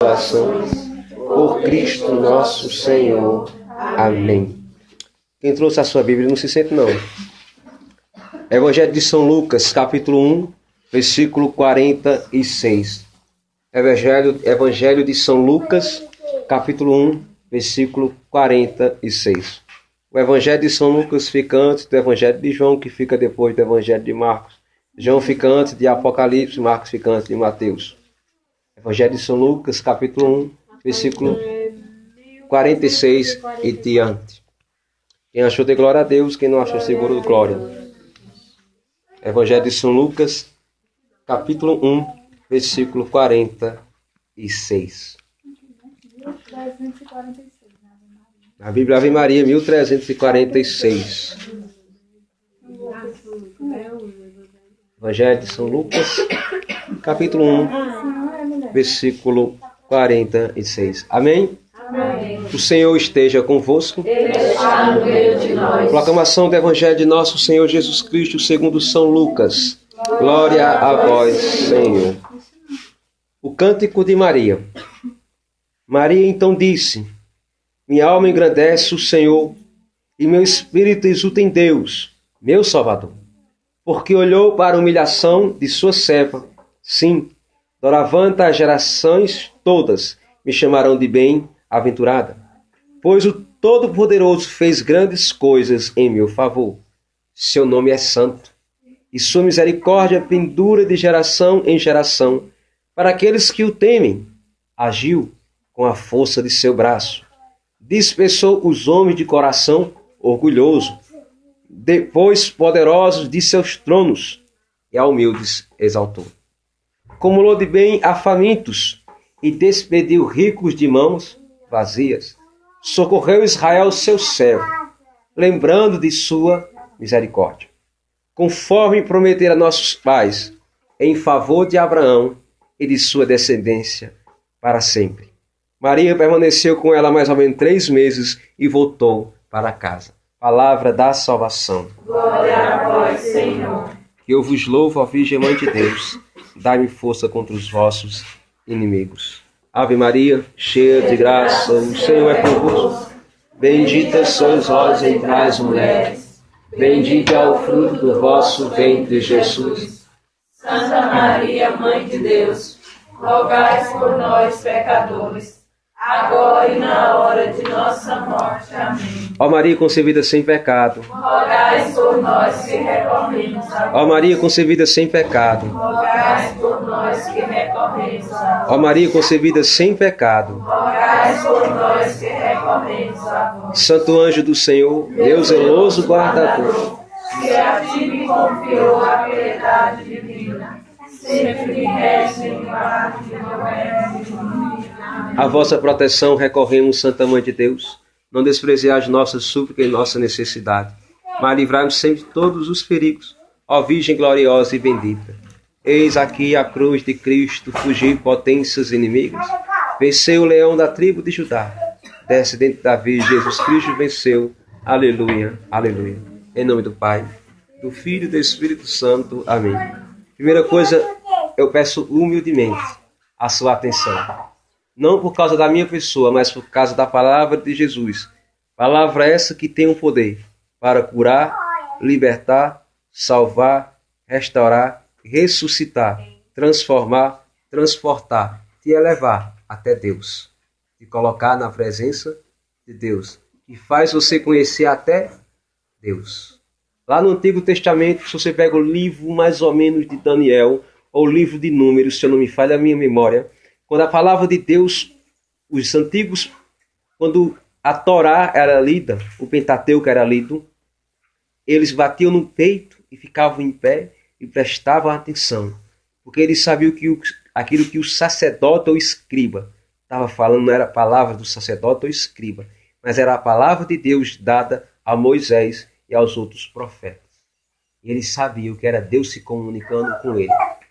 orações, por Cristo nosso Senhor. Amém. Quem trouxe a sua Bíblia não se sente não. Evangelho de São Lucas, capítulo 1, versículo 46. Evangelho de São Lucas, capítulo 1, versículo 46. O Evangelho de São Lucas fica antes do Evangelho de João, que fica depois do Evangelho de Marcos. João fica antes de Apocalipse, Marcos fica antes de Mateus. Evangelho de São Lucas, capítulo 1, versículo 46 e diante. Quem achou de glória a Deus, quem não achou seguro de glória. Evangelho de São Lucas, capítulo 1, versículo 46. A Bíblia Ave Maria, 1346. Evangelho de São Lucas, capítulo 1, versículo 46. Amém? Amém. O Senhor esteja convosco. Ele está no meio de nós. Proclamação do Evangelho de nosso Senhor Jesus Cristo, segundo São Lucas. Glória a vós, Senhor. O cântico de Maria. Maria então disse: minha alma engrandece o Senhor, e meu espírito exulta em Deus, meu Salvador, porque olhou para a humilhação de sua serva. Sim, doravante as gerações todas me chamarão de bem-aventurada, pois o Todo-Poderoso fez grandes coisas em meu favor. Seu nome é santo, e sua misericórdia pendura de geração em geração para aqueles que o temem. Agiu com a força de seu braço, dispersou os homens de coração orgulhoso, depois poderosos de seus tronos, e a humildes exaltou. Acumulou de bem a famintos, e despediu ricos de mãos vazias. Socorreu Israel, seu servo, lembrando de sua misericórdia, conforme prometera a nossos pais, em favor de Abraão e de sua descendência para sempre. Maria permaneceu com ela mais ou menos 3 meses e voltou para casa. Palavra da salvação. Glória a vós, Senhor. Que eu vos louvo, ó Virgem Mãe de Deus, dai-me força contra os vossos inimigos. Ave Maria, cheia de graça, o Senhor é convosco. Bendita sois vós entre as mulheres, bendito é o fruto do vosso ventre, Jesus. Santa Maria, Mãe de Deus, rogai por nós, pecadores, agora e na hora de nossa morte. Amém. Ó Maria concebida sem pecado, Rogai por nós que recorremos a vós. ó Maria concebida sem pecado, Rogai por nós que recorremos a vós. ó Maria concebida sem pecado. Rogai por nós que recorremos a vós. Santo anjo do Senhor, meu zeloso guardador, Que a ti me confiou a piedade divina, sempre me rege em guarda de meu bem. a vossa proteção recorremos, Santa Mãe de Deus. Não desprezei as nossas súplicas e nossa necessidade, mas livrai-nos sempre de todos os perigos, ó Virgem gloriosa e bendita. Eis aqui a cruz de Cristo, fugir potências inimigas. Venceu o leão da tribo de Judá, descendente de Davi, Jesus Cristo venceu. Aleluia, aleluia. Em nome do Pai, do Filho e do Espírito Santo. Amém. Primeira coisa, eu peço humildemente a sua atenção. Não por causa da minha pessoa, mas por causa da palavra de Jesus. Palavra essa que tem o poder para curar, libertar, salvar, restaurar, ressuscitar, transformar, transportar, te elevar até Deus. Te colocar na presença de Deus. Que faz você conhecer até Deus. Lá no Antigo Testamento, se você pega o livro mais ou menos de Daniel, ou o livro de Números, se eu não me falha a minha memória, quando a palavra de Deus, os antigos, quando a Torá era lida, o Pentateuco era lido, eles batiam no peito e ficavam em pé e prestavam atenção, porque eles sabiam que aquilo que o sacerdote ou escriba estava falando não era a palavra do sacerdote ou escriba, mas era a palavra de Deus dada a Moisés e aos outros profetas. E eles sabiam que era Deus se comunicando com ele.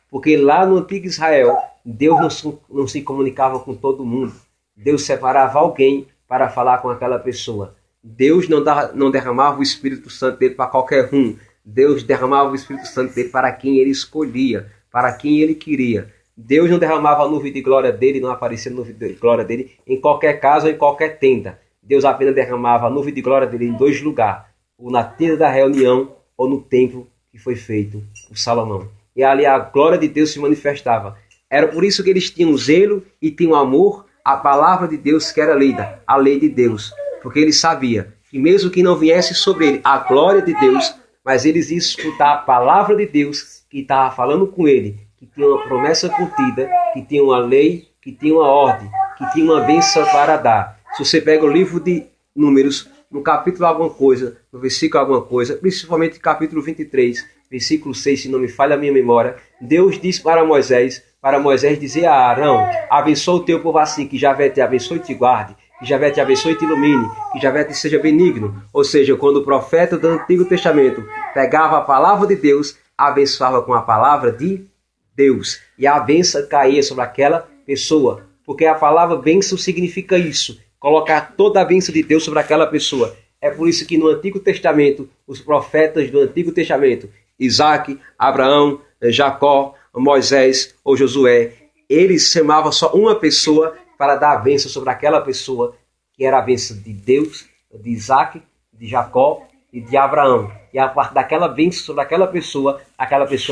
Porque lá no antigo Israel, Deus não se comunicava com todo mundo. Deus separava alguém para falar com aquela pessoa. Deus não derramava o Espírito Santo dele para qualquer um. Deus derramava o Espírito Santo dele para quem ele escolhia, para quem ele queria. Deus não derramava a nuvem de glória dele, não aparecia a nuvem de glória dele em qualquer casa ou em qualquer tenda. Deus apenas derramava a nuvem de glória dele em 2 lugares, ou na tenda da reunião ou no templo que foi feito por Salomão. E ali a glória de Deus se manifestava. Era por isso que eles tinham zelo e tinham amor à palavra de Deus, que era lida, a lei de Deus. Porque ele sabia que mesmo que não viesse sobre ele a glória de Deus, mas eles iam escutar a palavra de Deus que estava falando com ele, que tinha uma promessa contida, que tinha uma lei, que tinha uma ordem, que tinha uma bênção para dar. Se você pega o livro de Números, no capítulo alguma coisa, no versículo alguma coisa, principalmente capítulo 23, versículo 6, se não me falha a minha memória, Deus disse para Moisés dizer a Arão: abençoa o teu povo assim, que Javé te abençoe e te guarde, que Javé te abençoe e te ilumine, que Javé te seja benigno. Ou seja, quando o profeta do Antigo Testamento pegava a palavra de Deus, abençoava com a palavra de Deus, e a bênção caía sobre aquela pessoa, porque a palavra bênção significa isso, colocar toda a bênção de Deus sobre aquela pessoa. É por isso que no Antigo Testamento, os profetas do Antigo Testamento, Isaac, Abraão, Jacó, Moisés ou Josué, eles chamavam só uma pessoa para dar a bênção sobre aquela pessoa, que era a bênção de Deus, de Isaac, de Jacó e de Abraão. E a partir daquela bênção sobre aquela pessoa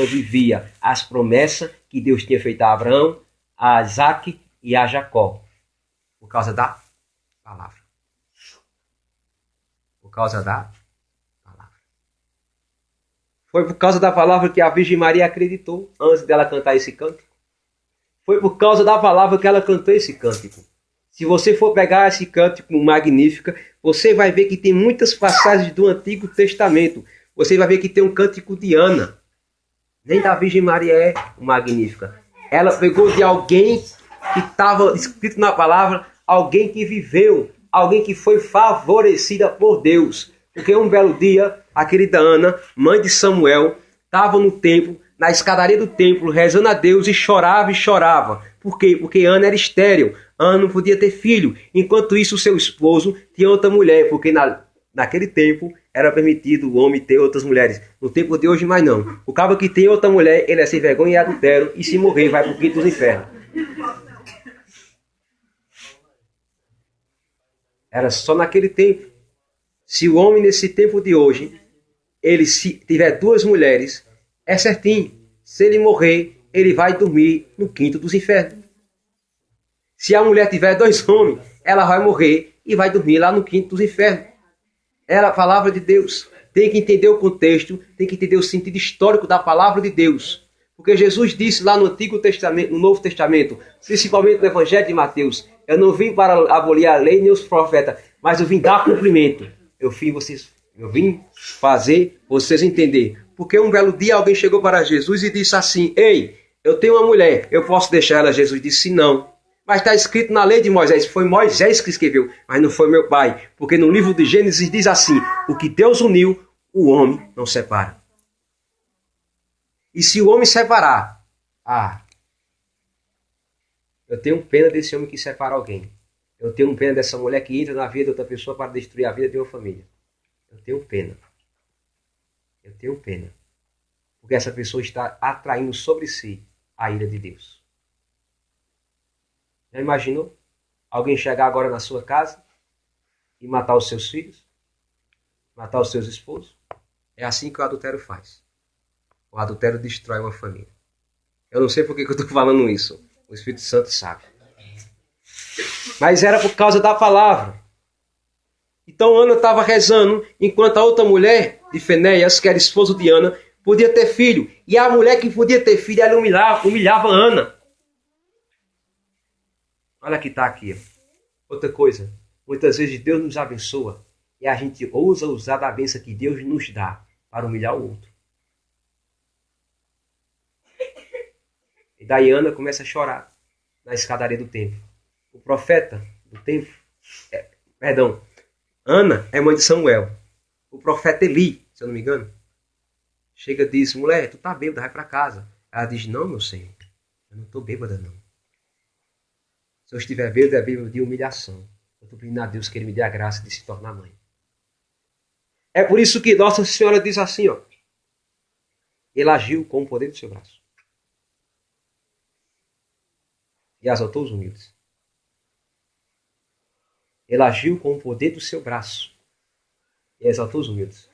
vivia as promessas que Deus tinha feito a Abraão, a Isaac e a Jacó, por causa da palavra. Por causa da palavra. Foi por causa da palavra que a Virgem Maria acreditou antes dela cantar esse cântico. Foi por causa da palavra que ela cantou esse cântico. Se você for pegar esse cântico Magnífica, você vai ver que tem muitas passagens do Antigo Testamento. Você vai ver que tem um cântico de Ana. Nem da Virgem Maria é Magnífica. Ela pegou de alguém que estava escrito na palavra, alguém que viveu, alguém que foi favorecida por Deus. Porque um belo dia, a querida Ana, mãe de Samuel, estava no templo, na escadaria do templo, rezando a Deus e chorava e chorava. Por quê? Porque Ana era estéril. Ana não podia ter filho. Enquanto isso, o seu esposo tinha outra mulher, porque naquele tempo era permitido o homem ter outras mulheres. No tempo de hoje, mais não. O cabo que tem outra mulher, ele é sem vergonha e adultério, e se morrer, vai para o quinto dos infernos. Era só naquele tempo. Se o homem, nesse tempo de hoje, ele se tiver 2 mulheres, é certinho. Se ele morrer, ele vai dormir no quinto dos infernos. Se a mulher tiver 2 homens, ela vai morrer e vai dormir lá no quinto dos infernos. Era a palavra de Deus. Tem que entender o contexto, tem que entender o sentido histórico da palavra de Deus. Porque Jesus disse lá no Antigo Testamento, no Novo Testamento, principalmente no Evangelho de Mateus: eu não vim para abolir a lei nem os profetas, mas eu vim dar cumprimento. Eu vim fazer vocês entenderem. Porque um belo dia alguém chegou para Jesus e disse assim: ei, eu tenho uma mulher, eu posso deixar ela? Jesus disse: não. Mas está escrito na lei de Moisés, foi Moisés que escreveu, mas não foi meu pai. Porque no livro de Gênesis diz assim: o que Deus uniu, o homem não separa. E se o homem separar, eu tenho pena desse homem que separa alguém. Eu tenho pena dessa mulher que entra na vida de outra pessoa para destruir a vida de uma família. Eu tenho pena. Eu tenho pena. Porque essa pessoa está atraindo sobre si a ira de Deus. Já imaginou alguém chegar agora na sua casa e matar os seus filhos? Matar os seus esposos? É assim que o adultério faz. O adultério destrói uma família. Eu não sei por que eu estou falando isso. O Espírito Santo sabe. Mas era por causa da palavra. Então Ana estava rezando, enquanto a outra mulher de Fenéias, que era esposa de Ana, podia ter filho. E a mulher que podia ter filho, ela humilhava Ana. Olha que está aqui. Outra coisa, muitas vezes Deus nos abençoa e a gente ousa usar da bênção que Deus nos dá para humilhar o outro. E daí Ana começa a chorar na escadaria do templo. O profeta do templo, Ana é mãe de Samuel. O profeta Eli, se eu não me engano, chega e diz: mulher, tu tá bêbada, vai para casa. Ela diz: não, meu senhor, eu não estou bêbada não. Se eu estiver bêbado, é bêbado de humilhação. Eu estou pedindo a Deus que Ele me dê a graça de se tornar mãe. É por isso que Nossa Senhora diz assim, ó: Ele agiu com o poder do seu braço. e exaltou os humildes. Ele agiu com o poder do seu braço e exaltou os humildes.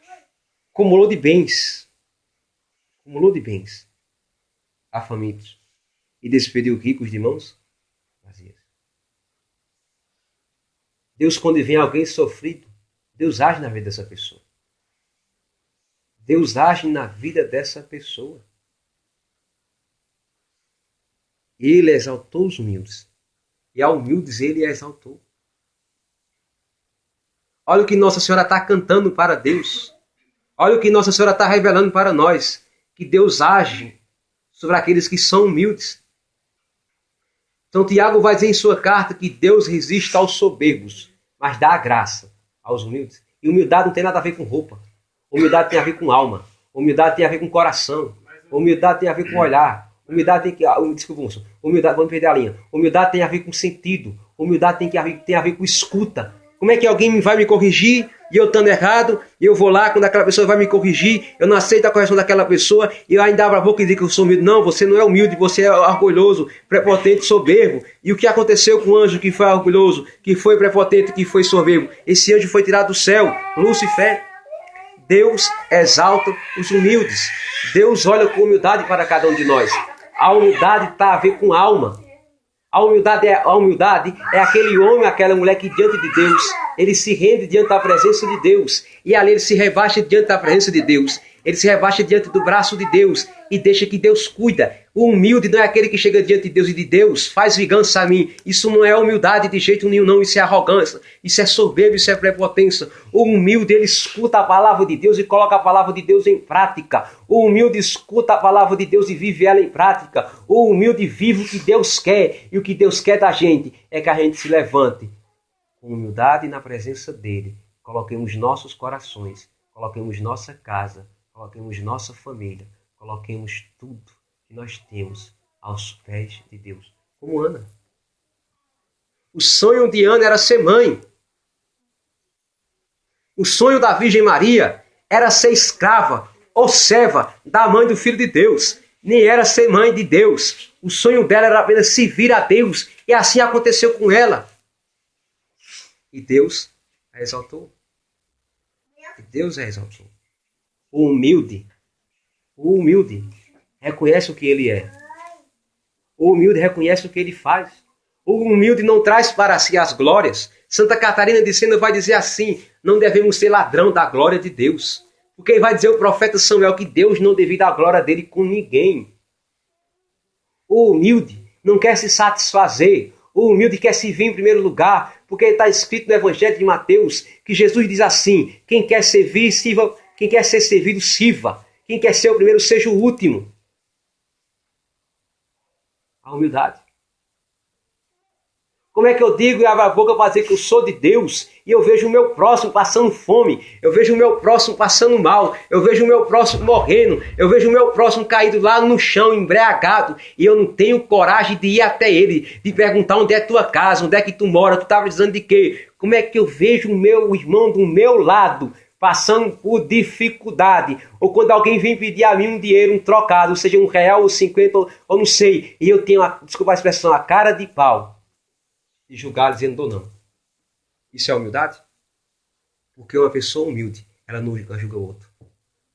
Acumulou de bens a famintos e despediu ricos de mãos vazias. Deus, quando vem alguém sofrido, Deus age na vida dessa pessoa. Deus age na vida dessa pessoa. Ele exaltou os humildes. E a humildes ele exaltou. Olha o que Nossa Senhora está cantando para Deus. Olha o que Nossa Senhora está revelando para nós. Que Deus age sobre aqueles que são humildes. Então Tiago vai dizer em sua carta que Deus resiste aos soberbos, mas dá a graça aos humildes. E humildade não tem nada a ver com roupa. Humildade tem a ver com alma. Humildade tem a ver com coração. Humildade tem a ver com olhar. Humildade tem que... Desculpa, humildade, vamos perder a linha. Humildade tem a ver com sentido. Humildade tem a ver com escuta. Como é que alguém vai me corrigir e eu estando errado, e eu vou lá, quando aquela pessoa vai me corrigir, eu não aceito a correção daquela pessoa, e eu ainda abro a boca e digo que eu sou humilde. Não, você não é humilde, você é orgulhoso, prepotente, soberbo. E o que aconteceu com o anjo que foi orgulhoso, que foi prepotente, que foi soberbo? Esse anjo foi tirado do céu, Lúcifer. Deus exalta os humildes. Deus olha com humildade para cada um de nós. A humildade está a ver com alma. A humildade é aquele homem, aquela mulher que diante de Deus, ele se rende diante da presença de Deus. E ali ele se rebaixa diante da presença de Deus. Ele se rebaixa diante do braço de Deus e deixa que Deus cuida. O humilde não é aquele que chega diante de Deus e de Deus faz vingança a mim. Isso não é humildade de jeito nenhum, não. Isso é arrogância, isso é soberba, isso é prepotência. O humilde, ele escuta a palavra de Deus e coloca a palavra de Deus em prática. O humilde escuta a palavra de Deus e vive ela em prática. O humilde vive o que Deus quer. E o que Deus quer da gente é que a gente se levante com humildade na presença dele. Coloquemos nossos corações, coloquemos nossa casa, coloquemos nossa família, coloquemos tudo que nós temos aos pés de Deus. Como Ana. O sonho de Ana era ser mãe. O sonho da Virgem Maria era ser escrava ou serva da mãe do Filho de Deus. Nem era ser mãe de Deus. O sonho dela era apenas servir a Deus. E assim aconteceu com ela. E Deus a exaltou. E Deus a exaltou. O humilde reconhece o que ele é. O humilde reconhece o que ele faz. O humilde não traz para si as glórias. Santa Catarina de Sena vai dizer assim: não devemos ser ladrão da glória de Deus. Porque vai dizer o profeta Samuel que Deus não divide a glória dele com ninguém. O humilde não quer se satisfazer. O humilde quer se vir em primeiro lugar. Porque está escrito no Evangelho de Mateus que Jesus diz assim: quem quer servir, sirva. Quem quer ser servido, sirva. Quem quer ser o primeiro, seja o último. A humildade. Como é que eu digo e abro a boca para dizer que eu sou de Deus e eu vejo o meu próximo passando fome, eu vejo o meu próximo passando mal, eu vejo o meu próximo morrendo, eu vejo o meu próximo caído lá no chão, embriagado, e eu não tenho coragem de ir até ele, de perguntar onde é tua casa, onde é que tu mora, tu estava precisando de quê? Como é que eu vejo o meu irmão do meu lado passando por dificuldade, ou quando alguém vem pedir a mim um dinheiro, um trocado, seja R$1 ou 50, ou não sei, e eu tenho, desculpa a expressão, a cara de pau de julgar dizendo dou não. Isso é humildade? Porque uma pessoa humilde, ela nunca julga o outro.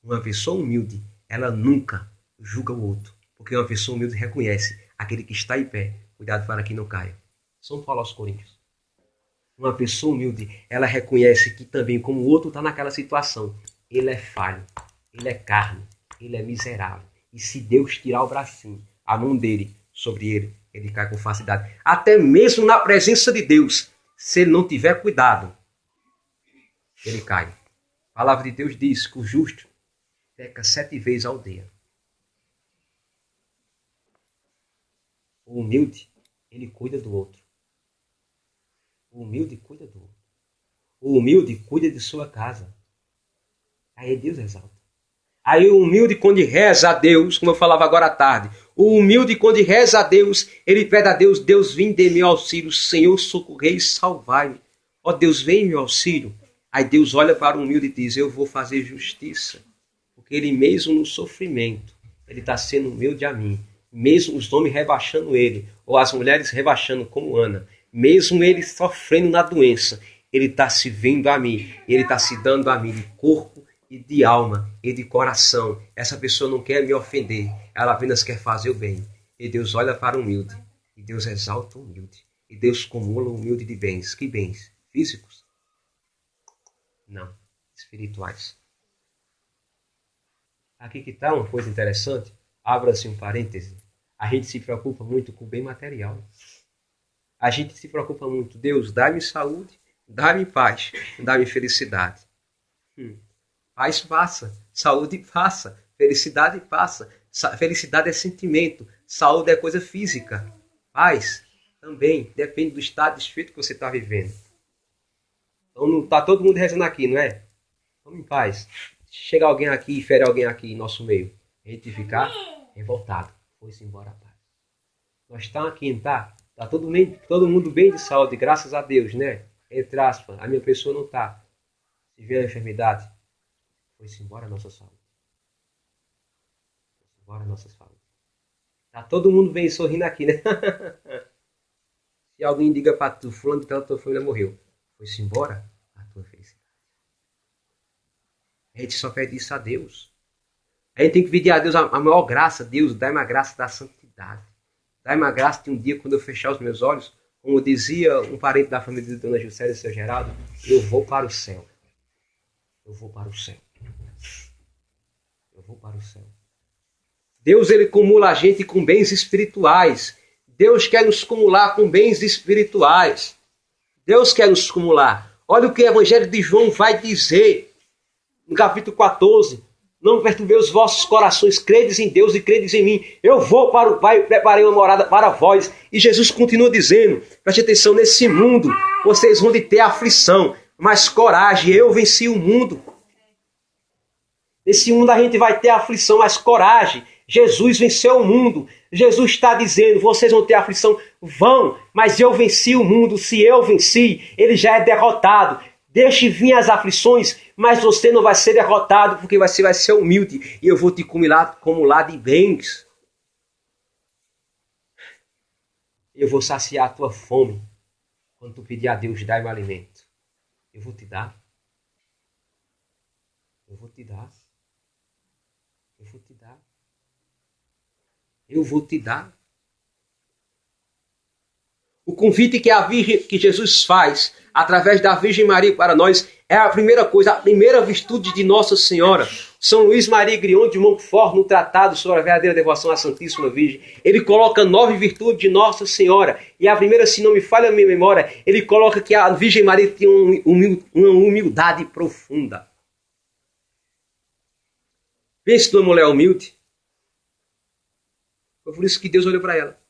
Uma pessoa humilde, ela nunca julga o outro. Porque uma pessoa humilde reconhece aquele que está em pé, cuidado para que não caia. São Paulo aos Coríntios. Uma pessoa humilde, ela reconhece que também, como o outro está naquela situação, ele é falho, ele é carne, ele é miserável. E se Deus tirar o bracinho, a mão dele, sobre ele, ele cai com facilidade. Até mesmo na presença de Deus, se ele não tiver cuidado, ele cai. A palavra de Deus diz que o justo peca 7 vezes ao dia. O humilde, ele cuida do outro. O humilde cuida do outro. O humilde cuida de sua casa. Aí Deus exalta. Aí o humilde, quando reza a Deus, como eu falava agora à tarde, o humilde, quando reza a Deus, ele pede a Deus: Deus, vem de meu auxílio, Senhor, socorrei e salvai-me. Ó Deus, vem em meu auxílio. Aí Deus olha para o humilde e diz: eu vou fazer justiça. Porque ele mesmo no sofrimento, ele está sendo humilde a mim. mesmo os homens rebaixando ele, ou as mulheres rebaixando como Ana, mesmo ele sofrendo na doença, ele está se vendo a mim, ele está se dando a mim de corpo e de alma e de coração. Essa pessoa não quer me ofender, ela apenas quer fazer o bem. E Deus olha para o humilde, e Deus exalta o humilde, e Deus cumula o humilde de bens. Que bens? Físicos? Não, espirituais. Aqui que está uma coisa interessante, abra-se um parêntese. A gente se preocupa muito com o bem material. A gente se preocupa muito, Deus, dá-me saúde, dá-me paz, dá-me felicidade. Paz passa, saúde passa, felicidade passa. Felicidade é sentimento, saúde é coisa física. Paz também depende do estado de espírito que você está vivendo. Então não está todo mundo rezando aqui, não é? Vamos em paz. Chega alguém aqui e fere alguém aqui em nosso meio, a gente ficar revoltado. Foi-se embora a paz. Nós estamos aqui, não tá? Está todo mundo bem de saúde, graças a Deus, né? Entre aspas, a minha pessoa não está. Se vier a enfermidade, foi-se embora a nossa saúde. Foi-se embora a nossa saúde. Está todo mundo bem sorrindo aqui, né? Se alguém diga para tu, fulano de tal, tua família morreu. Foi-se embora a tua felicidade. A gente só pede isso a Deus. A gente tem que pedir a Deus a maior graça. Deus, dá-me a graça da santidade. Dá-me a graça de um dia, quando eu fechar os meus olhos, como dizia um parente da família de Dona Juscelia e seu Geraldo, eu vou para o céu. Eu vou para o céu. Eu vou para o céu. Deus, ele cumula a gente com bens espirituais. Deus quer nos cumular com bens espirituais. Deus quer nos cumular. Olha o que o Evangelho de João vai dizer no capítulo 14. Não perturbei os vossos corações, credes em Deus e credes em mim. Eu vou para o Pai e preparei uma morada para vós. E Jesus continua dizendo, preste atenção, nesse mundo vocês vão ter aflição, mas coragem, eu venci o mundo. Nesse mundo a gente vai ter aflição, mas coragem. Jesus venceu o mundo. Jesus está dizendo, vocês vão ter aflição, vão, mas eu venci o mundo. Se eu venci, ele já é derrotado. Deixe vir as aflições, mas você não vai ser derrotado, porque você vai ser humilde. E eu vou te acumular de bens. Eu vou saciar a tua fome. Quando tu pedir a Deus, dá-me alimento. Eu vou te dar. Eu vou te dar. Eu vou te dar. Eu vou te dar. O convite que Jesus faz através da Virgem Maria para nós é a primeira coisa, a primeira virtude de Nossa Senhora. São Luís Maria Grion de Montfort, no Tratado sobre a Verdadeira Devoção à Santíssima Virgem, ele coloca 9 virtudes de Nossa Senhora. E a primeira, se não me falha a minha memória, ele coloca que a Virgem Maria tem uma humildade profunda. Pense numa mulher humilde. Foi por isso que Deus olhou para ela.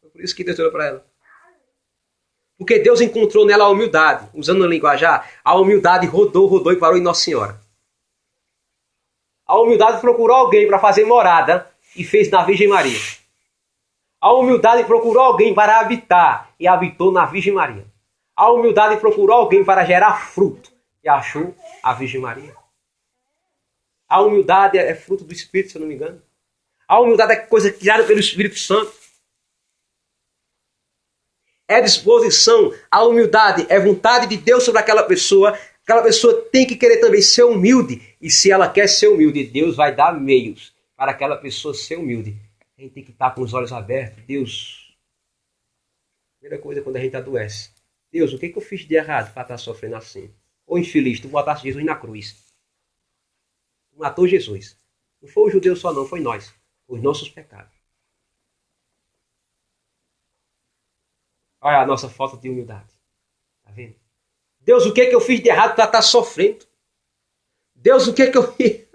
Foi por isso que Deus olhou para ela. Porque Deus encontrou nela a humildade. Usando a linguajar, a humildade rodou e parou em Nossa Senhora. A humildade procurou alguém para fazer morada e fez na Virgem Maria. A humildade procurou alguém para habitar e habitou na Virgem Maria. A humildade procurou alguém para gerar fruto e achou a Virgem Maria. A humildade é fruto do Espírito, se eu não me engano. A humildade é coisa criada pelo Espírito Santo. É disposição. A humildade é vontade de Deus sobre aquela pessoa. Aquela pessoa tem que querer também ser humilde. E se ela quer ser humilde, Deus vai dar meios para aquela pessoa ser humilde. A gente tem que estar com os olhos abertos. Deus, primeira coisa quando a gente adoece. Deus, o que eu fiz de errado para estar sofrendo assim? Ou infeliz, tu botaste Jesus na cruz. Tu matou Jesus. Não foi o judeu só não, foi nós. Os nossos pecados. Olha a nossa falta de humildade. Está vendo? Deus, o que eu fiz de errado para estar sofrendo? Deus, o que eu fiz?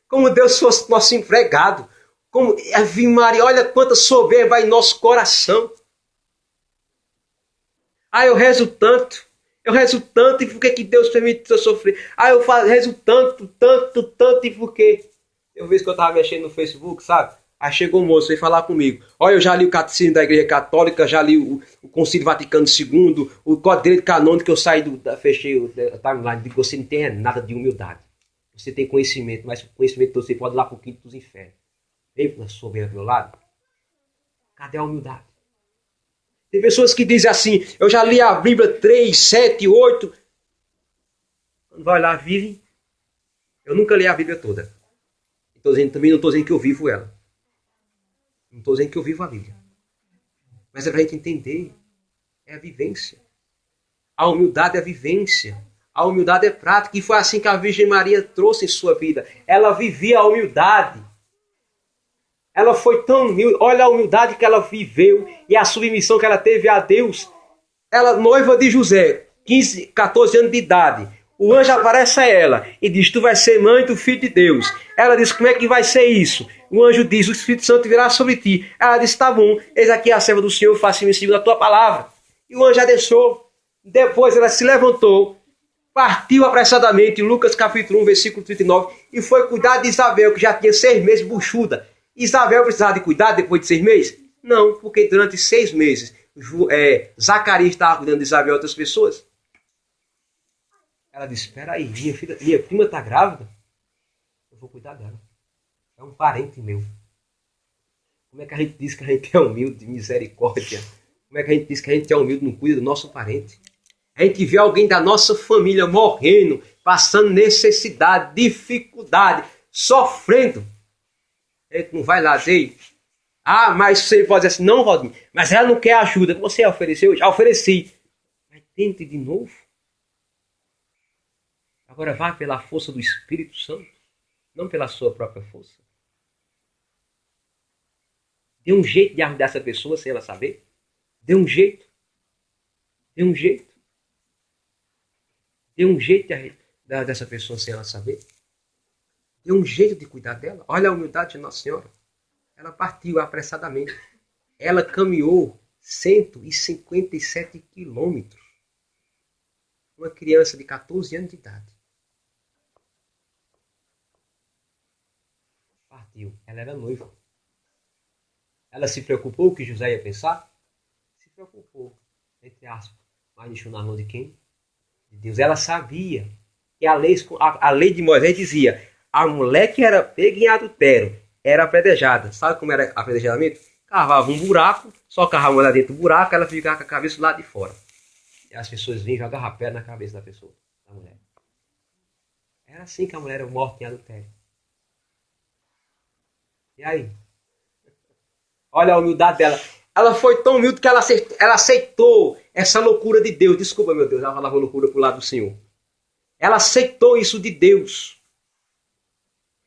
Como Deus fosse nosso empregado. Como Ave Maria, olha quanta soberba em nosso coração. Eu rezo tanto. E por que Deus permite eu sofrer? Eu rezo tanto, e por quê? Eu vi que eu estava mexendo no Facebook, sabe? Aí chegou um moço, veio falar comigo. Olha, eu já li o Catecismo da Igreja Católica, já li o Concílio Vaticano II, o Código de Direito Canônico, que eu saí fechei o timeline, digo, você não tem nada de humildade. Você tem conhecimento, mas o conhecimento você pode ir lá para o quinto dos infernos. Vem na sua beira do meu lado. Cadê a humildade? Tem pessoas que dizem assim, eu já li a Bíblia 3, 7, 8. Quando vai lá, vive. Eu nunca li a Bíblia toda. Também não estou dizendo que eu vivo ela. Não estou dizendo que eu vivo a Bíblia. Mas é para a gente entender. É a vivência. A humildade é a vivência. A humildade é prática. E foi assim que a Virgem Maria trouxe em sua vida. Ela vivia a humildade. Ela foi tão humilde. Olha a humildade que ela viveu e a submissão que ela teve a Deus. Ela, noiva de José, 15, 14 anos de idade. O anjo aparece a ela e diz, tu vai ser mãe do Filho de Deus. Ela diz, como é que vai ser isso? O anjo diz, o Espírito Santo virá sobre ti. Ela diz, tá bom, eis aqui a serva do Senhor, faça-me segundo a tua palavra. E o anjo já deixou. Depois ela se levantou, partiu apressadamente, Lucas capítulo 1, versículo 39, e foi cuidar de Isabel, que já tinha 6 meses buchuda. Isabel precisava de cuidado depois de 6 meses? Não, porque durante 6 meses, Zacarias estava cuidando de Isabel e outras pessoas. Ela disse, espera aí, minha prima está grávida? Eu vou cuidar dela. É um parente meu. Como é que a gente diz que a gente é humilde, misericórdia? Como é que a gente diz que a gente é humilde e não cuida do nosso parente? A gente vê alguém da nossa família morrendo, passando necessidade, dificuldade, sofrendo. A gente não vai lá dizer, mas você pode dizer assim, não, Rodinho, mas ela não quer ajuda. Você ofereceu? Já ofereci. Mas tente de novo. Agora vá pela força do Espírito Santo, não pela sua própria força. Dê um jeito de ajudar essa pessoa sem ela saber. Dê um jeito. Dê um jeito. Dê um jeito de ajudar dessa pessoa sem ela saber. Dê um jeito de cuidar dela. Olha a humildade de Nossa Senhora. Ela partiu apressadamente. Ela caminhou 157 quilômetros. Uma criança de 14 anos de idade. Partiu. Ela era noiva. Ela se preocupou o que José ia pensar? Se preocupou, entre aspas. Mas deixou na mão de quem? De Deus. Ela sabia que a lei de Moisés dizia, a mulher que era pega em adultério era apedrejada. Sabe como era apedrejamento? Cavava um buraco, só cavava lá dentro do buraco, ela ficava com a cabeça lá de fora. E as pessoas vinham jogar rapé na cabeça da pessoa, da mulher. Era assim que a mulher era morta em adultério. E aí? Olha a humildade dela. Ela foi tão humilde que ela aceitou essa loucura de Deus. Desculpa, meu Deus, ela falava loucura pro lado do Senhor. Ela aceitou isso de Deus.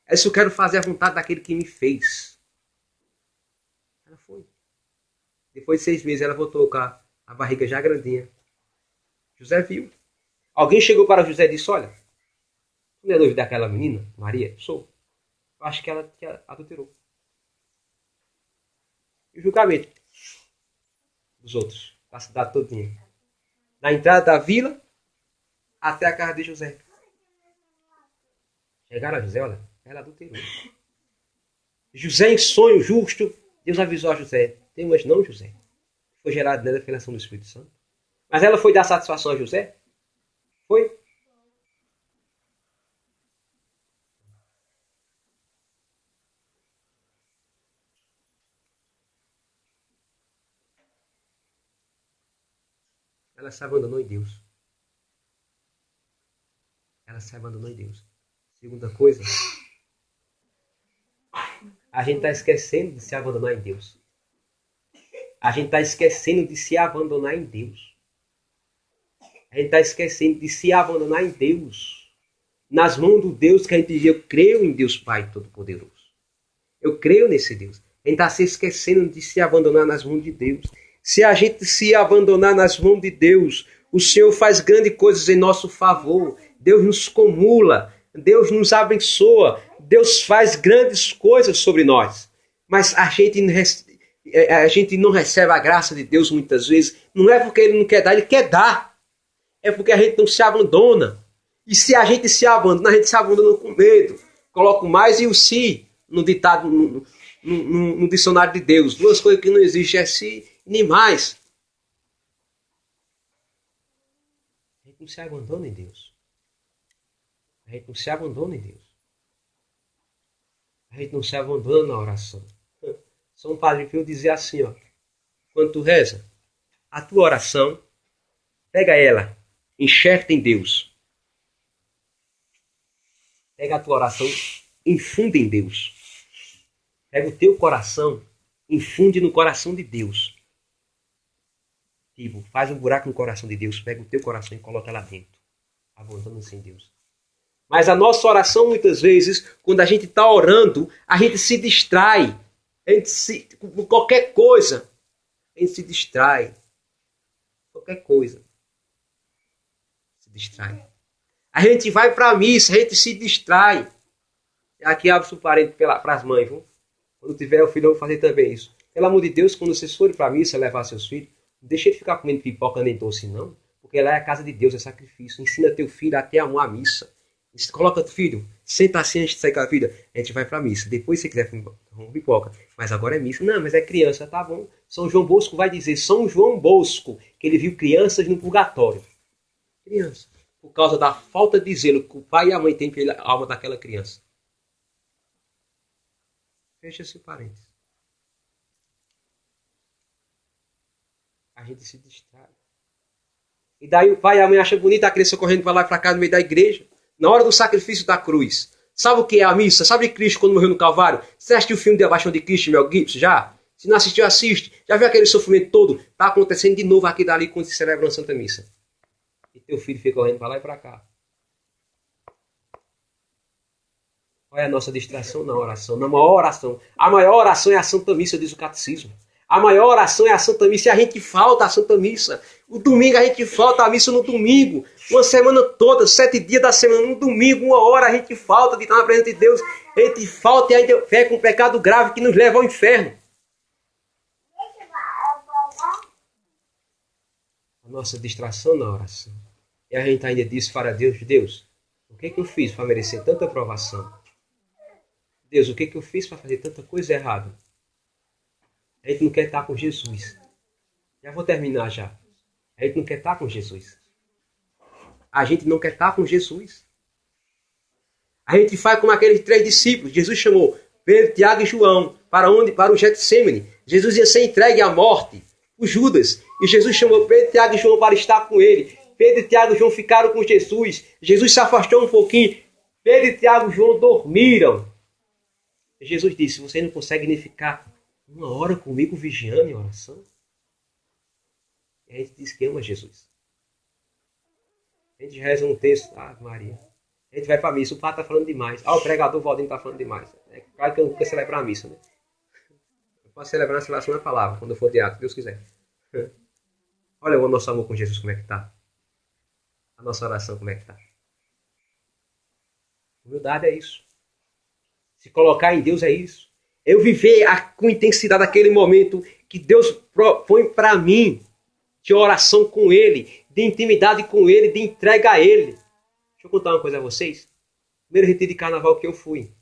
É isso, eu quero fazer a vontade daquele que me fez. Ela foi. Depois de 6 meses, ela voltou com a barriga já grandinha. José viu. Alguém chegou para José e disse, olha, tu não é noivo daquela menina, Maria? Sou. Eu acho que ela adulterou. E o julgamento dos outros, da cidade todinha. Na entrada da vila, até a casa de José. Chegaram a José, olha, ela adulterou. José em sonho justo, Deus avisou a José, tem um anjo não, José? Foi gerado nela pela ação do Espírito Santo. Mas ela foi dar satisfação a José? Foi? Ela se abandonou em Deus. Ela se abandonou em Deus. Segunda coisa, a gente está esquecendo de se abandonar em Deus. A gente está esquecendo de se abandonar em Deus. A gente está esquecendo de se abandonar em Deus. Nas mãos do Deus que a gente diz, eu creio em Deus Pai Todo-Poderoso. Eu creio nesse Deus. A gente está se esquecendo de se abandonar nas mãos de Deus. Se a gente se abandonar nas mãos de Deus, o Senhor faz grandes coisas em nosso favor. Deus nos comula. Deus nos abençoa. Deus faz grandes coisas sobre nós. Mas a gente não recebe a graça de Deus muitas vezes. Não é porque Ele não quer dar, Ele quer dar. É porque a gente não se abandona. E se a gente se abandona com medo. Coloca o mais e o se no ditado, no dicionário de Deus. 2 coisas que não existem é se nem mais. A gente não se abandona em Deus. A gente não se abandona em Deus. A gente não se abandona na oração. São Padre Pio dizia assim, ó, quando tu reza, a tua oração, pega ela, enxerta em Deus. Pega a tua oração, infunde em Deus. Pega o teu coração, infunde no coração de Deus. Tipo, faz um buraco no coração de Deus, pega o teu coração e coloca lá dentro. Abandona-se em Deus. Mas a nossa oração, muitas vezes, quando a gente está orando, a gente se distrai. Com qualquer coisa. A gente se distrai. Qualquer coisa. Se distrai. A gente vai para a missa, a gente se distrai. Aqui abre-se um parente para as mães, viu? Quando tiver o filho, eu vou fazer também isso. Pelo amor de Deus, quando vocês forem para a missa levar seus filhos, não deixe de ficar comendo pipoca nem doce, não. Porque lá é a casa de Deus, é sacrifício. Ensina teu filho a ter amor à missa. Coloca teu filho, senta assim antes de sair com a vida. A gente vai para a missa. Depois, se quiser, vamos pipoca. Mas agora é missa. Não, mas é criança, tá bom. São João Bosco vai dizer, São João Bosco, que ele viu crianças no purgatório. Criança. Por causa da falta de zelo que o pai e a mãe têm pela alma daquela criança. Fecha esse parênteses. A gente se distrai. E daí o pai e a mãe acham bonita a criança correndo para lá e para cá no meio da igreja. Na hora do sacrifício da cruz. Sabe o que é a missa? Sabe Cristo quando morreu no Calvário? Você assistiu o filme de A Paixão de Cristo, Mel Gibson? Já? Se não assistiu, assiste. Já viu aquele sofrimento todo? Está acontecendo de novo aqui dali quando se celebra a Santa Missa. E teu filho fica correndo para lá e para cá. Qual é a nossa distração na oração? Na maior oração. A maior oração é a Santa Missa, diz o Catecismo. A maior oração é a Santa Missa e a gente falta a Santa Missa. O domingo a gente falta a missa no domingo. Uma semana toda, 7 dias da semana, no domingo, 1 hora a gente falta de estar na presença de Deus. A gente falta e ainda peca um pecado grave que nos leva ao inferno. A nossa distração na oração. E a gente ainda diz para Deus, Deus, o que eu fiz para merecer tanta aprovação? Deus, o que eu fiz para fazer tanta coisa errada? A gente não quer estar com Jesus. Já vou terminar já. A gente não quer estar com Jesus. A gente não quer estar com Jesus. A gente faz como aqueles 3 discípulos. Jesus chamou Pedro, Tiago e João. Para onde? Para o Getsemane. Jesus ia ser entregue à morte. O Judas. E Jesus chamou Pedro, Tiago e João para estar com ele. Pedro, Tiago e João ficaram com Jesus. Jesus se afastou um pouquinho. Pedro, Tiago e João dormiram. E Jesus disse, você não consegue nem ficar 1 hora comigo vigiando em oração? E a gente diz que ama Jesus. A gente reza um texto, Maria. A gente vai para a missa, o padre está falando demais. O pregador Valdinho está falando demais. É claro que eu não quero celebrar a missa, né? Eu posso celebrar na celebração da palavra, quando eu for diácono, se Deus quiser. Olha o nosso amor com Jesus, como é que está. A nossa oração, como é que está. Humildade é isso. Se colocar em Deus é isso. Eu viver com intensidade aquele momento que Deus propõe para mim, de oração com Ele, de intimidade com Ele, de entrega a Ele. Deixa eu contar uma coisa a vocês. Primeiro retiro de carnaval que eu fui.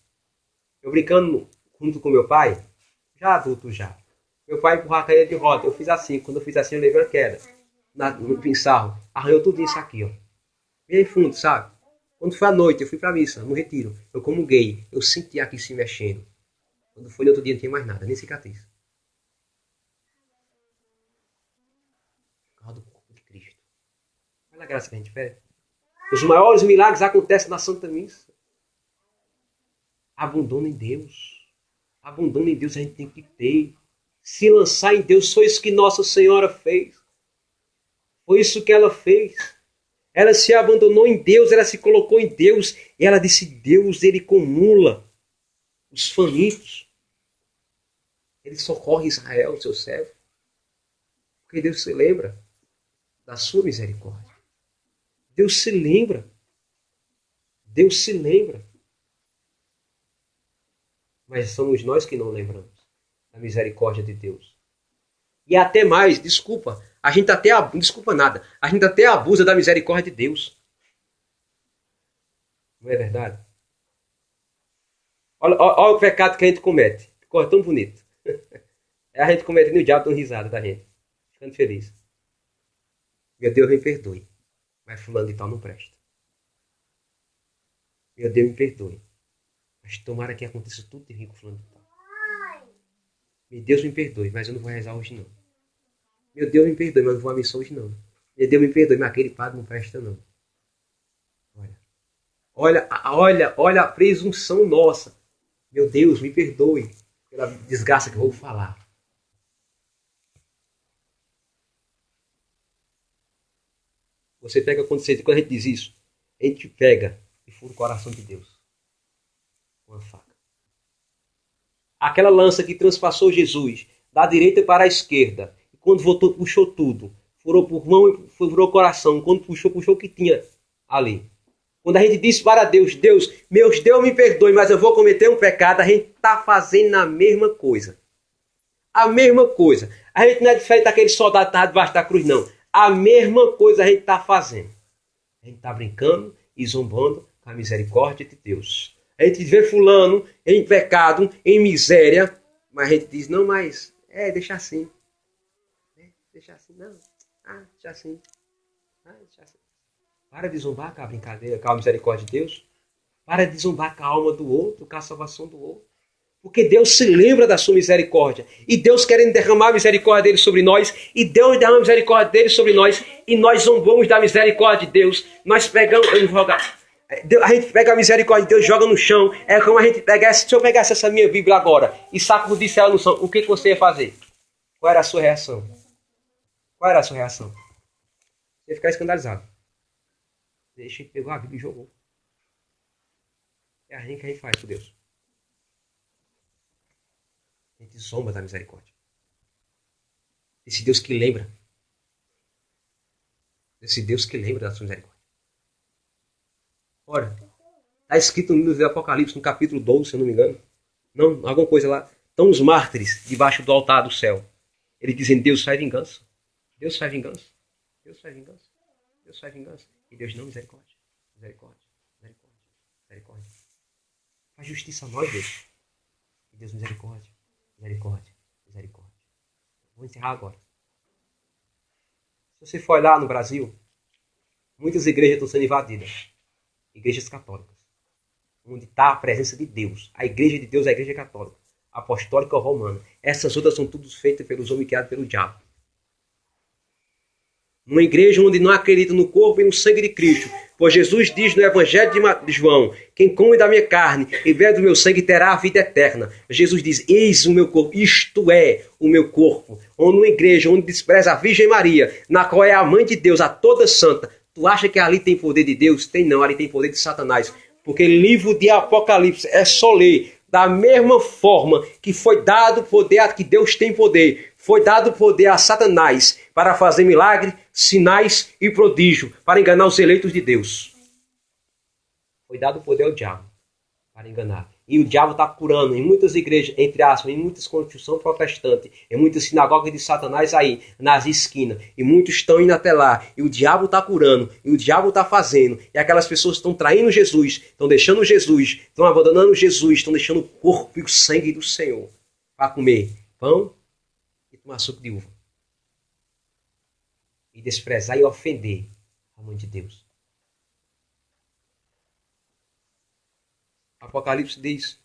Eu brincando junto com meu pai, já adulto já. Meu pai empurrava a cadeira de roda. Eu fiz assim. Quando eu fiz assim, eu levei uma queda. No pinsarro. Arranhou tudo isso aqui, ó. Bem fundo, sabe? Quando foi à noite, eu fui pra missa, no retiro. Eu comunguei. Eu senti aqui se mexendo. Quando foi no outro dia, não tinha mais nada. Nem cicatriz. Por causa do corpo de Cristo. Olha a graça que a gente pede. Os maiores milagres acontecem na Santa Missa. Abandono em Deus. Abandono em Deus a gente tem que ter. Se lançar em Deus. Foi isso que Nossa Senhora fez. Foi isso que ela fez. Ela se abandonou em Deus. Ela se colocou em Deus. E ela disse, Deus, Ele comula os famintos. Ele socorre Israel, seu servo. Porque Deus se lembra da sua misericórdia. Deus se lembra. Deus se lembra. Mas somos nós que não lembramos da misericórdia de Deus. E até mais, desculpa. A gente até desculpa nada. A gente até abusa da misericórdia de Deus. Não é verdade? Olha o pecado que a gente comete. Ficou tão bonito. É a gente cometendo o diabo dando risada da gente. Ficando feliz. Meu Deus, me perdoe. Mas fulano de tal não presta. Meu Deus, me perdoe. Mas tomara que aconteça tudo de rico fulano de tal. Meu Deus me perdoe, mas eu não vou rezar hoje não. Meu Deus me perdoe, mas eu não vou à missão hoje não. Meu Deus me perdoe, mas aquele padre não presta não. Olha a presunção nossa. Meu Deus, me perdoe pela desgraça que eu vou falar. Você pega quando a gente diz isso, a gente pega e fura o coração de Deus com a faca. Aquela lança que transpassou Jesus da direita para a esquerda, e quando voltou, puxou tudo, furou pulmão e furou o coração. Quando puxou o que tinha ali. Quando a gente diz para Deus, Deus me perdoe, mas eu vou cometer um pecado, a gente está fazendo a mesma coisa. A mesma coisa. A gente não é diferente daquele soldado que estava debaixo da cruz, não. A mesma coisa a gente está fazendo. A gente está brincando e zombando com a misericórdia de Deus. A gente vê fulano em pecado, em miséria, mas a gente diz, não, mas deixa assim. Deixa assim, não. Deixa assim. Deixa assim. Para de zombar com a brincadeira, com a misericórdia de Deus. Para de zombar com a alma do outro, com a salvação do outro. Porque Deus se lembra da sua misericórdia. E Deus querendo derramar a misericórdia dele sobre nós. E Deus derrama a misericórdia dele sobre nós. E nós zombamos da misericórdia de Deus. Nós pegamos... A gente pega a misericórdia de Deus, joga no chão. É como a gente pegasse... Se eu pegasse essa minha Bíblia agora e sacudisse ela no chão, o que você ia fazer? Qual era a sua reação? Qual era a sua reação? Você ia ficar escandalizado. Deixa, ele pegou a Bíblia e jogou. É assim que a gente faz com Deus. A gente zomba da misericórdia. Esse Deus que lembra. Esse Deus que lembra da sua misericórdia. Ora, está escrito no livro do Apocalipse, no capítulo 12, se eu não me engano. Não, alguma coisa lá. Estão os mártires debaixo do altar do céu. Eles dizem, Deus faz vingança. Deus faz vingança. Deus faz vingança. Deus faz vingança. E Deus não, misericórdia. Misericórdia. Misericórdia. Misericórdia. Faz justiça a nós, Deus. E Deus, misericórdia. Misericórdia. Misericórdia. Vou encerrar agora. Se você for olhar no Brasil, muitas igrejas estão sendo invadidas. Igrejas católicas. Onde está a presença de Deus. A igreja de Deus é a igreja católica. Apostólica ou romana. Essas outras são todas feitas pelos homens criados pelo diabo. Numa igreja onde não acredita no corpo e no sangue de Cristo. Pois Jesus diz no Evangelho de João, quem come da minha carne e bebe do meu sangue terá a vida eterna. Jesus diz, eis o meu corpo, isto é o meu corpo. Ou numa igreja onde despreza a Virgem Maria, na qual é a mãe de Deus, a toda santa. Tu acha que ali tem poder de Deus? Tem não, ali tem poder de Satanás. Porque livro de Apocalipse é só ler. Da mesma forma que foi dado poder, que Deus tem poder, foi dado poder a Satanás para fazer milagre, sinais e prodígio, para enganar os eleitos de Deus. Foi dado poder ao diabo para enganar. E o diabo está curando em muitas igrejas, entre aspas, em muitas construções protestantes, em muitas sinagogas de Satanás aí, nas esquinas. E muitos estão indo até lá. E o diabo está curando. E o diabo está fazendo. E aquelas pessoas estão traindo Jesus, estão deixando Jesus, estão abandonando Jesus, estão deixando o corpo e o sangue do Senhor para comer pão e tomar suco de uva. E desprezar e ofender a mãe de Deus. Apocalipse diz,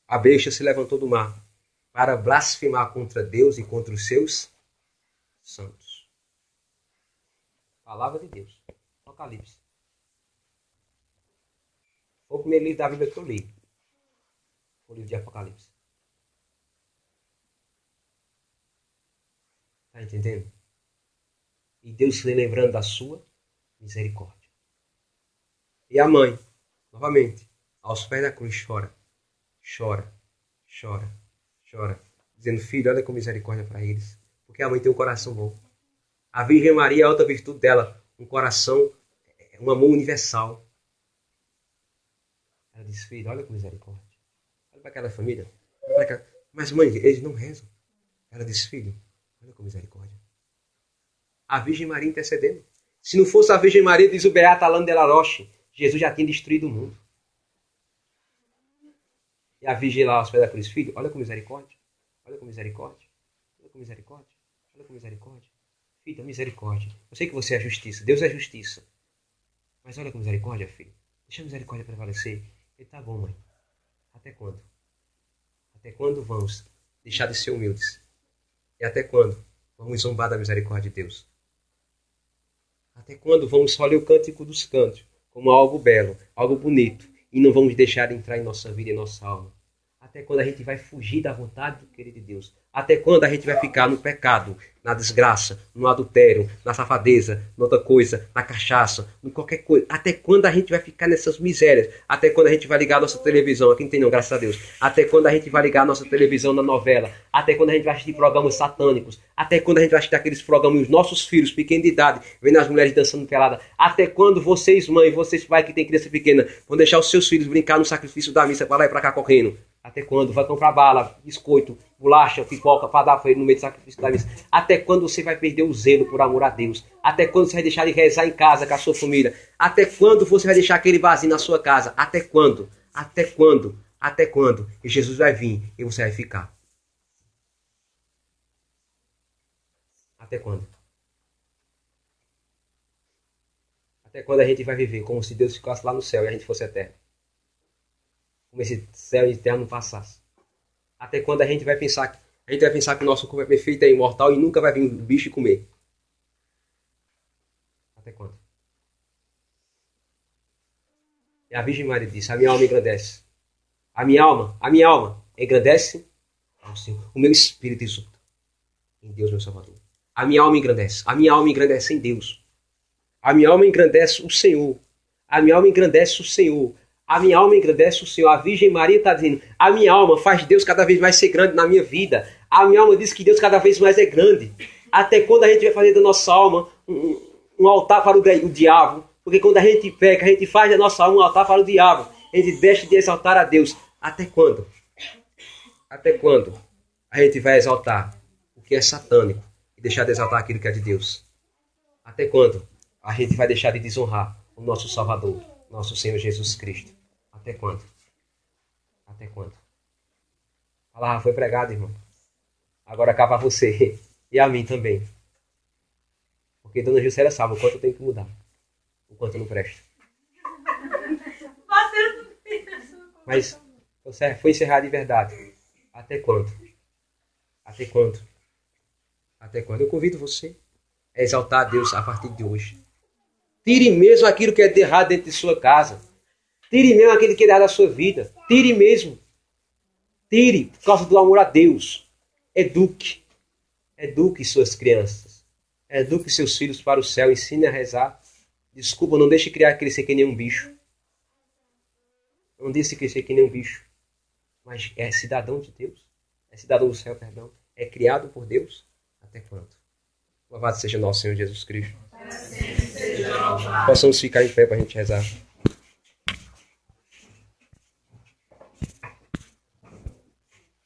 a besta se levantou do mar para blasfemar contra Deus e contra os seus santos. Palavra de Deus. Apocalipse. Foi o primeiro livro da Bíblia que eu li. O livro de Apocalipse. Está entendendo? E Deus se lembrando da sua misericórdia. E a mãe, novamente, aos pés da cruz, chora. Chora, chora, chora. Dizendo, filho, olha com misericórdia para eles. Porque a mãe tem um coração bom. A Virgem Maria, a outra virtude dela, um coração, um amor universal. Ela diz, filho, olha com misericórdia. Olha para aquela família. Mas mãe, eles não rezam. Ela diz, filho, olha com misericórdia. A Virgem Maria intercedendo. Se não fosse a Virgem Maria, diz o Beato Alain de la Roche, Jesus já tinha destruído o mundo. E a Virgem lá aos pés da cruz, filho, olha com misericórdia. Olha com misericórdia. Olha com misericórdia. Olha com misericórdia. Filho, misericórdia. Eu sei que você é justiça. Deus é justiça. Mas olha com misericórdia, filho. Deixa a misericórdia prevalecer. Ele tá bom, mãe. Até quando? Até quando vamos deixar de ser humildes? E até quando vamos zombar da misericórdia de Deus? Até quando vamos só ler o cântico dos cânticos como algo belo, algo bonito, e não vamos deixar entrar em nossa vida e nossa alma? Até quando a gente vai fugir da vontade do querer de Deus? Até quando a gente vai ficar no pecado, na desgraça, no adultério, na safadeza, noutra coisa, na cachaça, em qualquer coisa? Até quando a gente vai ficar nessas misérias? Até quando a gente vai ligar a nossa televisão? Aqui não tem não, graças a Deus. Até quando a gente vai ligar a nossa televisão na novela? Até quando a gente vai assistir programas satânicos? Até quando a gente vai assistir aqueles programas, os nossos filhos, pequenos de idade, vendo as mulheres dançando pelada? Até quando vocês, mãe, vocês, pai, que tem criança pequena, vão deixar os seus filhos brincar no sacrifício da missa para lá e para cá correndo? Até quando? Vai comprar bala, biscoito, bolacha, pipoca para dar para ele no meio do sacrifício da missa? Até quando você vai perder o zelo por amor a Deus? Até quando você vai deixar de rezar em casa com a sua família? Até quando você vai deixar aquele vazio na sua casa? Até quando? Até quando? Até quando? E Jesus vai vir e você vai ficar. Até quando? Até quando a gente vai viver como se Deus ficasse lá no céu e a gente fosse eterno? Como esse céu e terra não passasse. Até quando a gente vai pensar que o nosso corpo é perfeito, é imortal e nunca vai vir um bicho comer? Até quando? E a Virgem Maria disse: a minha alma engrandece. A minha alma engrandece ao Senhor. O meu espírito exulta em Deus, meu Salvador. A minha alma engrandece em Deus. A minha alma engrandece o Senhor. A minha alma engrandece o Senhor. A minha alma engrandece o Senhor. A Virgem Maria está dizendo: a minha alma faz Deus cada vez mais ser grande na minha vida. A minha alma diz que Deus cada vez mais é grande. Até quando a gente vai fazer da nossa alma um altar para o diabo? Porque quando a gente peca, a gente faz da nossa alma um altar para o diabo. A gente deixa de exaltar a Deus. Até quando? Até quando a gente vai exaltar o que é satânico e deixar de exaltar aquilo que é de Deus? Até quando a gente vai deixar de desonrar o nosso Salvador, nosso Senhor Jesus Cristo? Até quando? Até quando? A palavra foi pregada, irmão. Agora cá para você e a mim também. Porque Dona Juscelia sabe o quanto eu tenho que mudar. O quanto eu não presto. Mas foi encerrado de verdade. Até quando? Até quando? Até quando? Eu convido você a exaltar a Deus a partir de hoje. Tire mesmo aquilo que é de errado dentro de sua casa. Tire mesmo aquilo que é errado da sua vida. Tire mesmo. Tire por causa do amor a Deus. Eduque. Eduque suas crianças. Eduque seus filhos para o céu. Ensine a rezar. Desculpa, não deixe crescer que nem um bicho. Não deixe crescer que nem um bicho. Mas é cidadão de Deus. É cidadão do céu, perdão. É criado por Deus. Até quando? Louvado seja nosso Senhor Jesus Cristo. Possamos ficar em pé para a gente rezar.